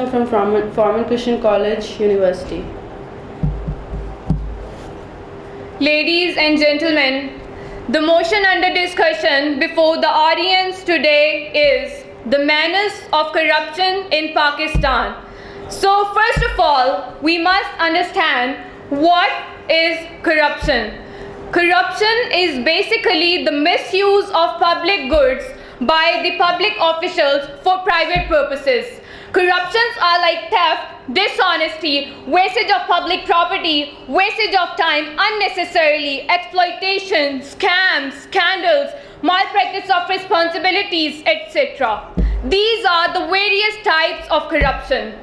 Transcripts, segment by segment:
Sharma from Formal Christian College, University. Ladies and gentlemen, the motion under discussion before the audience today is the menace of corruption in Pakistan. So first of all, we must understand what is corruption. Corruption is basically the misuse of public goods by the public officials for private purposes. Corruptions are like theft, dishonesty, wastage of public property, wastage of time unnecessarily, exploitation, scams, scandals, malpractice of responsibilities, etc. These are the various types of corruption.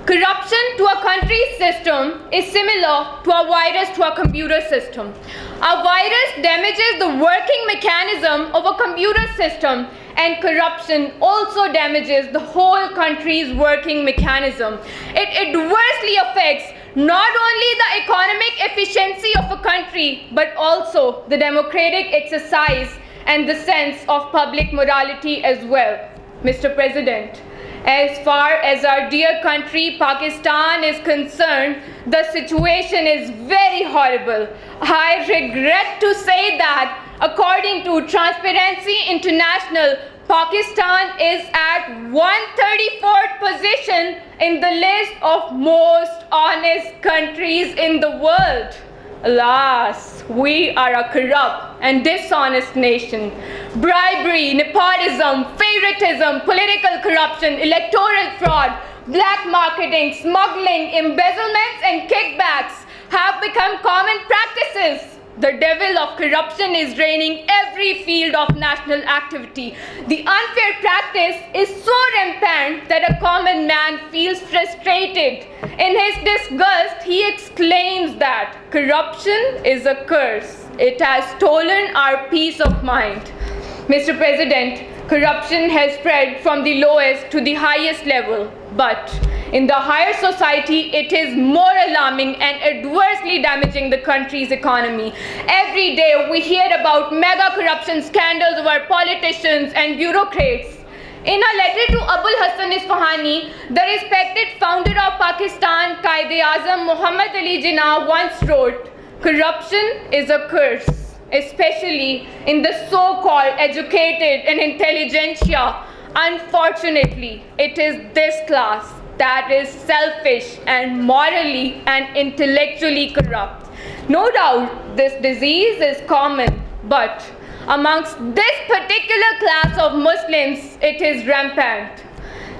Corruption to a country's system is similar to a virus to a computer system. A virus damages the working mechanism of a computer system, and corruption also damages the whole country's working mechanism. It adversely affects not only the economic efficiency of a country, but also the democratic exercise and the sense of public morality as well. Mr. President, as far as our dear country Pakistan is concerned, the situation is very horrible. I regret to say that according to Transparency International, Pakistan is at 134th position in the list of most honest countries in the world. Alas, we are a corrupt and dishonest nation. Bribery, nepotism, favoritism, political corruption, electoral fraud, black marketing, smuggling, embezzlements, and kickbacks have become common practices. The devil of corruption is reigning every field of national activity. The unfair practice is so rampant that a common man feels frustrated. In his disgust, he exclaims that corruption is a curse. It has stolen our peace of mind. Mr. President, corruption has spread from the lowest to the highest level, but in the higher society, it is more alarming and adversely damaging the country's economy. Every day, we hear about mega corruption scandals of our politicians and bureaucrats. In a letter to Abul Hassan Isfahani, the respected founder of Pakistan, Quaid-e-Azam Muhammad Ali Jinnah once wrote, "Corruption is a curse, especially in the so-called educated and intelligentsia. Unfortunately, it is this class that is selfish and morally and intellectually corrupt. No doubt this disease is common, but amongst this particular class of Muslims, it is rampant."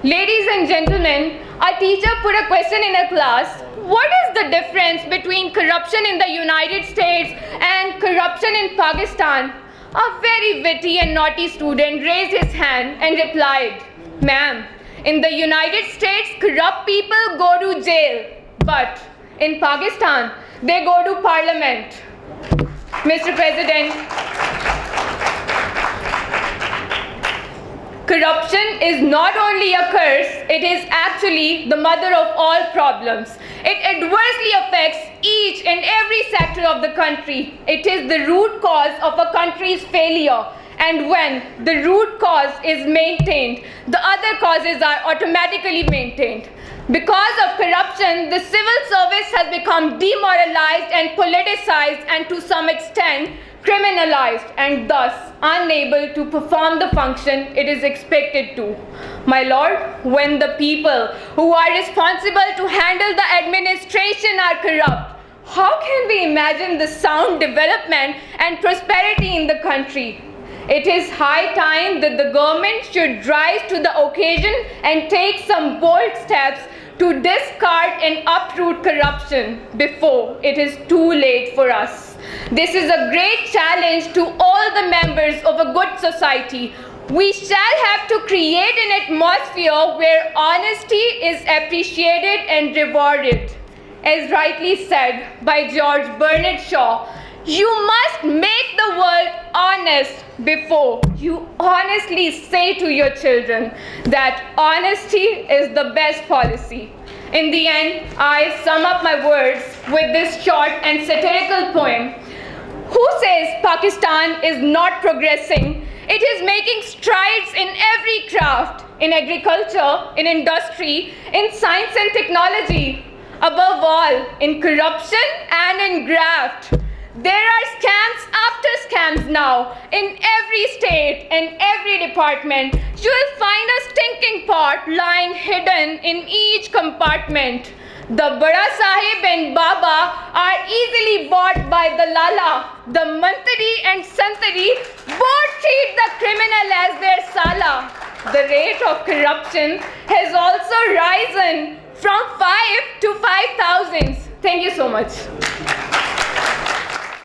Ladies and gentlemen, a teacher put a question in a class: what is the difference between corruption in the United States and corruption in Pakistan? A very witty and naughty student raised his hand and replied, "Ma'am, in the United States, corrupt people go to jail, but in Pakistan, they go to parliament." Mr. President, corruption is not only a curse, it is actually the mother of all problems. It adversely affects each and every sector of the country. It is the root cause of a country's failure. And when the root cause is maintained, the other causes are automatically maintained. Because of corruption, the civil service has become demoralized and politicized and to some extent criminalized and thus unable to perform the function it is expected to. My Lord, when the people who are responsible to handle the administration are corrupt, how can we imagine the sound development and prosperity in the country? It is high time that the government should rise to the occasion and take some bold steps to discard and uproot corruption before it is too late for us. This is a great challenge to all the members of a good society. We shall have to create an atmosphere where honesty is appreciated and rewarded. As rightly said by George Bernard Shaw, you must make the world honest before you honestly say to your children that honesty is the best policy. In the end, I sum up my words with this short and satirical poem. Who says Pakistan is not progressing? It is making strides in every craft. in agriculture, in industry, in science and technology, above all, in corruption and in graft. There are scams after scams now in every state and every department. You will find a stinking pot lying hidden in each compartment. The Bada Sahib and Baba are easily bought by the Lala. The Mantri and Santri both treat the criminal as their Sala. The rate of corruption has also risen from 5 to 5,000. Thank you so much.